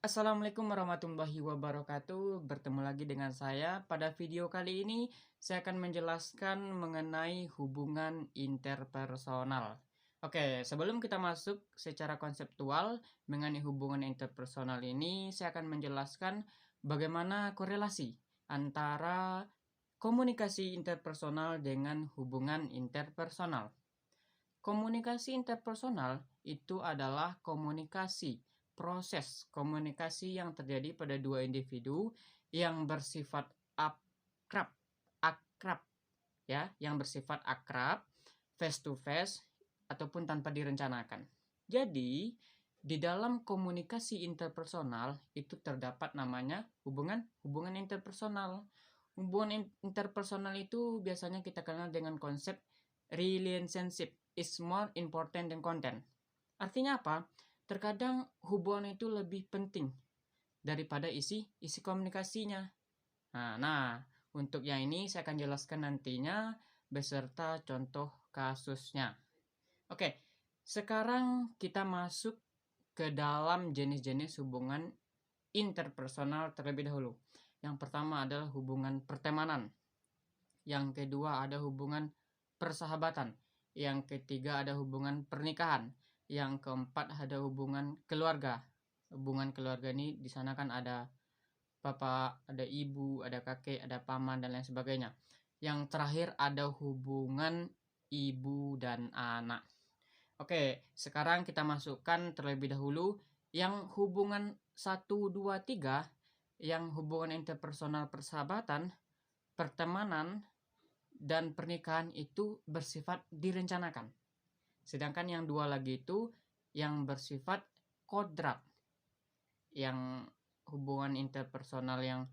Assalamualaikum warahmatullahi wabarakatuh. Bertemu lagi dengan saya. Pada video kali ini, saya akan menjelaskan mengenai hubungan interpersonal. Oke, sebelum kita masuk secara konseptual mengenai hubungan interpersonal ini, saya akan menjelaskan bagaimana korelasi antara komunikasi interpersonal dengan hubungan interpersonal. Komunikasi interpersonal itu adalah proses komunikasi yang terjadi pada dua individu yang bersifat akrab, ya, yang bersifat akrab, face to face, ataupun tanpa direncanakan. Jadi, di dalam komunikasi interpersonal itu terdapat namanya hubungan interpersonal. Hubungan interpersonal itu biasanya kita kenal dengan konsep relationship is more important than content. Artinya apa? Terkadang hubungan itu lebih penting daripada isi komunikasinya. Nah, untuk yang ini saya akan jelaskan nantinya beserta contoh kasusnya. Oke, sekarang kita masuk ke dalam jenis-jenis hubungan interpersonal terlebih dahulu. Yang pertama adalah hubungan pertemanan. Yang kedua ada hubungan persahabatan. Yang ketiga ada hubungan pernikahan. Yang keempat ada hubungan keluarga. Hubungan keluarga ini di sana kan ada bapak, ada ibu, ada kakek, ada paman, dan lain sebagainya. Yang terakhir ada hubungan ibu dan anak. Oke, sekarang kita masukkan terlebih dahulu yang hubungan 1, 2, 3, yang hubungan interpersonal persahabatan, pertemanan, dan pernikahan itu bersifat direncanakan. Sedangkan yang dua lagi itu yang bersifat kodrat, yang hubungan interpersonal yang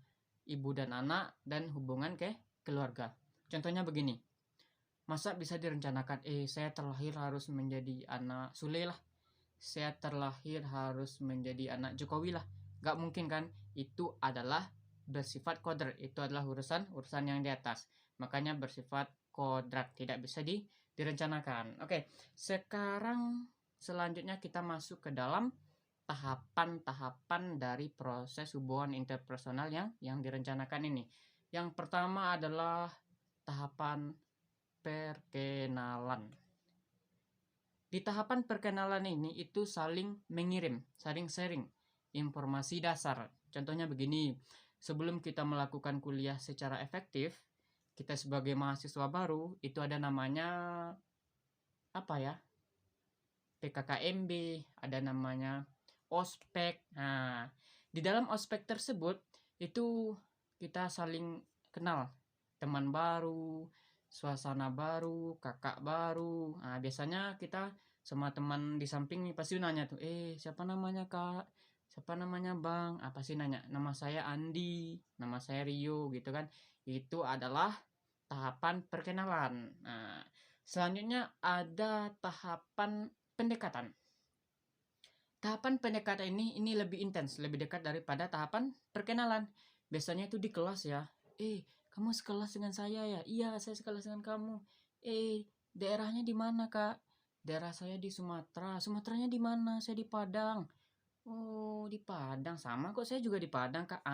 ibu dan anak dan hubungan keluarga. Contohnya begini, masa bisa direncanakan, saya terlahir harus menjadi anak Sule lah, saya terlahir harus menjadi anak Jokowi lah. Gak mungkin kan, itu adalah bersifat kodrat, itu adalah urusan yang di atas, makanya bersifat kodrat, tidak bisa direncanakan. Oke, sekarang selanjutnya kita masuk ke dalam tahapan-tahapan dari proses hubungan interpersonal yang direncanakan ini. Yang pertama adalah tahapan perkenalan. Di tahapan perkenalan ini itu saling mengirim, saling sharing informasi dasar. Contohnya begini, sebelum kita melakukan kuliah secara efektif, kita sebagai mahasiswa baru itu ada namanya apa ya? PKKMB, ada namanya ospek. Nah, di dalam ospek tersebut itu kita saling kenal, teman baru, suasana baru, kakak baru. Nah, biasanya kita sama teman di samping nih pasti nanya tuh, siapa namanya kak? Siapa namanya bang? Apa sih nanya? Nama saya Andi, nama saya Rio gitu kan. Itu adalah tahapan perkenalan. Nah, selanjutnya ada tahapan pendekatan. Tahapan pendekatan ini lebih intens, lebih dekat daripada tahapan perkenalan. Biasanya itu di kelas ya. Kamu sekelas dengan saya ya? Iya, saya sekelas dengan kamu. Daerahnya di mana, Kak? Daerah saya di Sumatera. Sumateranya di mana? Saya di Padang. Oh, di Padang sama kok, saya juga di Padang, Kak.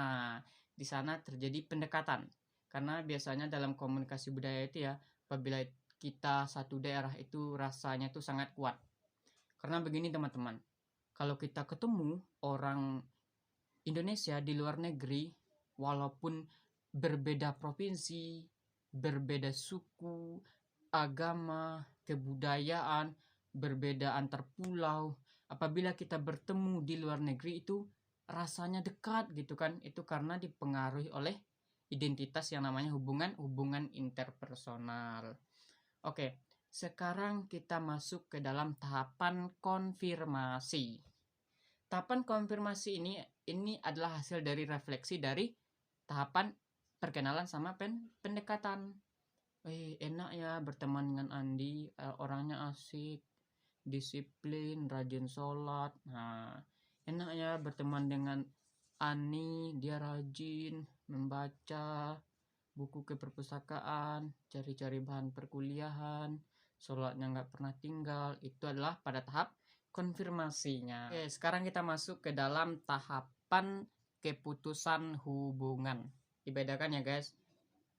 Di sana terjadi pendekatan. Karena biasanya dalam komunikasi budaya itu ya, apabila kita satu daerah itu rasanya tuh sangat kuat. Karena begini teman-teman, kalau kita ketemu orang Indonesia di luar negeri, walaupun berbeda provinsi, berbeda suku, agama, kebudayaan, berbeda antar pulau, apabila kita bertemu di luar negeri itu rasanya dekat gitu kan, itu karena dipengaruhi oleh identitas yang namanya hubungan interpersonal. Oke, sekarang kita masuk ke dalam tahapan konfirmasi. Tahapan konfirmasi ini adalah hasil dari refleksi dari tahapan perkenalan sama pendekatan. Enak ya berteman dengan Andi, orangnya asik, disiplin, rajin sholat. Nah, enak ya berteman dengan Ani, dia rajin membaca buku ke perpustakaan, cari-cari bahan perkuliahan, sholatnya nggak pernah tinggal. Itu adalah pada tahap konfirmasinya. Oke, sekarang kita masuk ke dalam tahap tahapan keputusan hubungan. Dibedakan ya guys,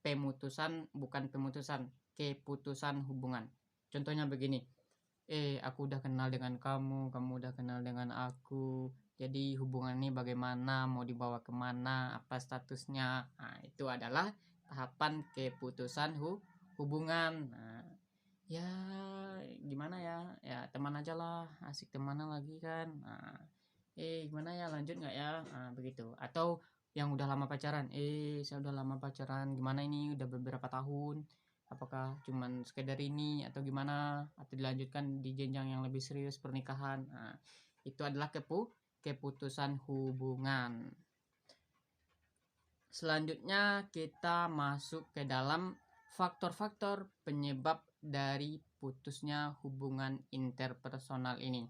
pemutusan bukan pemutusan, keputusan hubungan. Contohnya begini, aku udah kenal dengan kamu, kamu udah kenal dengan aku, jadi hubungan ini bagaimana, mau dibawa kemana, apa statusnya. Nah, itu adalah tahapan keputusan hubungan. Nah, ya gimana ya teman aja lah, asik temanan lagi kan. Nah, gimana ya, lanjut nggak ya, nah, begitu. Atau yang udah lama pacaran, saya udah lama pacaran, gimana ini udah beberapa tahun, apakah cuman sekedar ini atau gimana, atau dilanjutkan di jenjang yang lebih serius, pernikahan. Nah, itu adalah keputusan hubungan. Selanjutnya kita masuk ke dalam faktor-faktor penyebab dari putusnya hubungan interpersonal ini.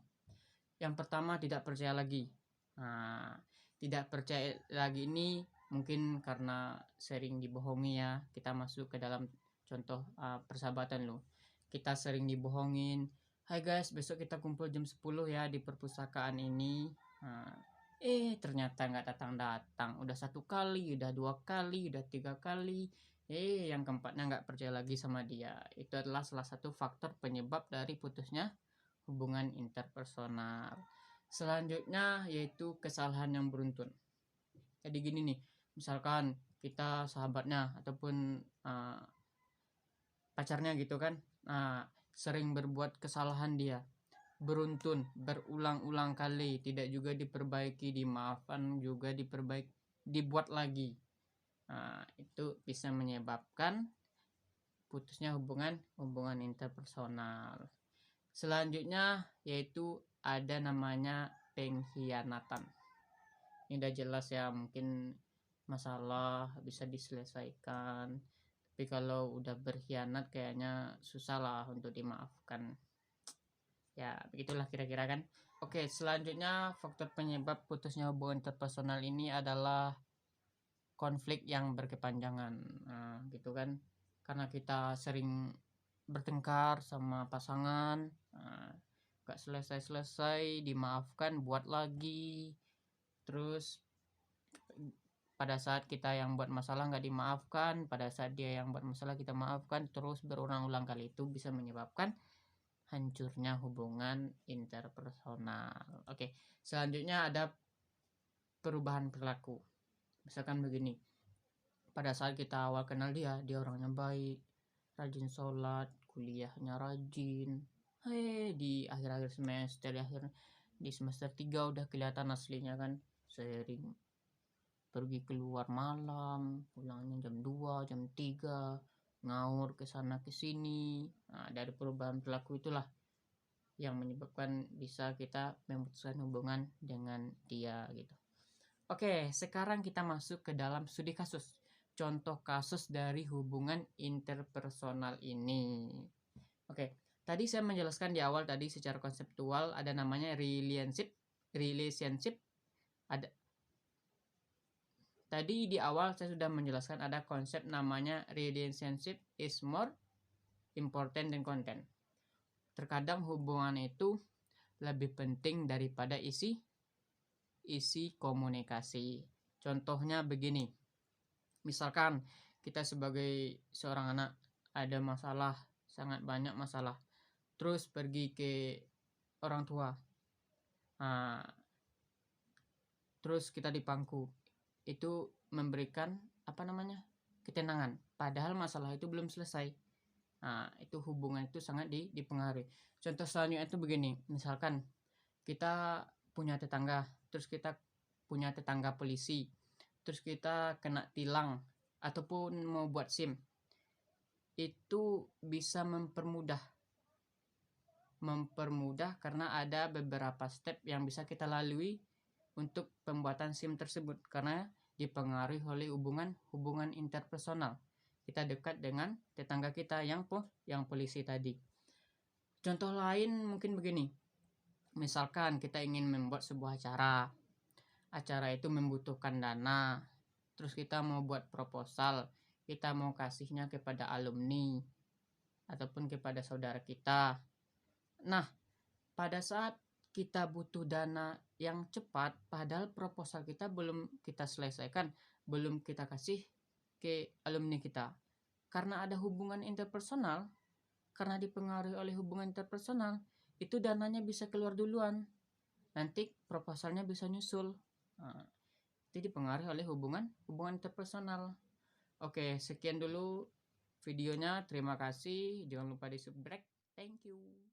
Yang pertama, tidak percaya lagi. Nah, tidak percaya lagi ini mungkin karena sering dibohongi ya. Kita masuk ke dalam contoh persahabatan lo. Kita sering dibohongin. Hai guys, besok kita kumpul jam 10 ya di perpustakaan ini. Nah, ternyata nggak datang-datang. Udah 1 kali, udah 2 kali, udah 3 kali. Yang keempatnya nggak percaya lagi sama dia. Itu adalah salah satu faktor penyebab dari putusnya hubungan interpersonal. Selanjutnya yaitu kesalahan yang beruntun. Jadi gini nih, misalkan kita sahabatnya ataupun pacarnya gitu kan, sering berbuat kesalahan dia, beruntun, berulang-ulang kali, tidak juga diperbaiki, dimaafkan juga dibuat lagi. Itu bisa menyebabkan putusnya hubungan interpersonal. Selanjutnya yaitu ada namanya pengkhianatan. Ini udah jelas ya, mungkin masalah bisa diselesaikan, tapi kalau udah berkhianat kayaknya susah lah untuk dimaafkan. Ya begitulah kira-kira kan. Oke, selanjutnya faktor penyebab putusnya hubungan interpersonal ini adalah konflik yang berkepanjangan. Nah, gitu kan, karena kita sering bertengkar sama pasangan, gak selesai-selesai, dimaafkan, buat lagi. Terus pada saat kita yang buat masalah nggak dimaafkan, pada saat dia yang buat masalah kita maafkan, terus berulang-ulang kali, itu bisa menyebabkan hancurnya hubungan interpersonal. Oke, selanjutnya ada perubahan perilaku. Misalkan begini, pada saat kita awal kenal dia orangnya baik, rajin sholat, kuliahnya rajin. Di akhir-akhir semester, di semester 3 udah kelihatan aslinya kan, sering pergi keluar malam, pulangnya jam 2, jam 3, ngaur ke sana ke sini. Nah, dari perubahan perilaku itulah yang menyebabkan bisa kita memutuskan hubungan dengan dia gitu. Oke, sekarang kita masuk ke dalam studi kasus. Contoh kasus dari hubungan interpersonal ini. Oke, tadi saya menjelaskan di awal tadi secara konseptual ada namanya relationship. Ada tadi di awal saya sudah menjelaskan ada konsep namanya relationship is more important than content. Terkadang hubungan itu lebih penting daripada isi komunikasi. Contohnya begini. Misalkan kita sebagai seorang anak ada masalah, sangat banyak masalah, terus pergi ke orang tua, terus kita dipangku, itu memberikan ketenangan, padahal masalah itu belum selesai. Itu hubungan itu sangat dipengaruhi. Contoh selanjutnya itu begini, misalkan kita punya tetangga, terus kita punya tetangga polisi, terus kita kena tilang ataupun mau buat SIM, itu bisa mempermudah karena ada beberapa step yang bisa kita lalui untuk pembuatan SIM tersebut, karena dipengaruhi oleh hubungan interpersonal. Kita dekat dengan tetangga kita yang polisi tadi. Contoh lain mungkin begini, misalkan kita ingin membuat sebuah acara itu membutuhkan dana, terus kita mau buat proposal, kita mau kasihnya kepada alumni ataupun kepada saudara kita. Nah, pada saat kita butuh dana yang cepat, padahal proposal kita belum kita selesaikan, belum kita kasih ke alumni kita. Karena ada hubungan interpersonal, karena dipengaruhi oleh hubungan interpersonal, itu dananya bisa keluar duluan. Nanti proposalnya bisa nyusul. Nah, itu dipengaruhi oleh hubungan interpersonal. Oke, sekian dulu videonya. Terima kasih. Jangan lupa di subscribe. Thank you.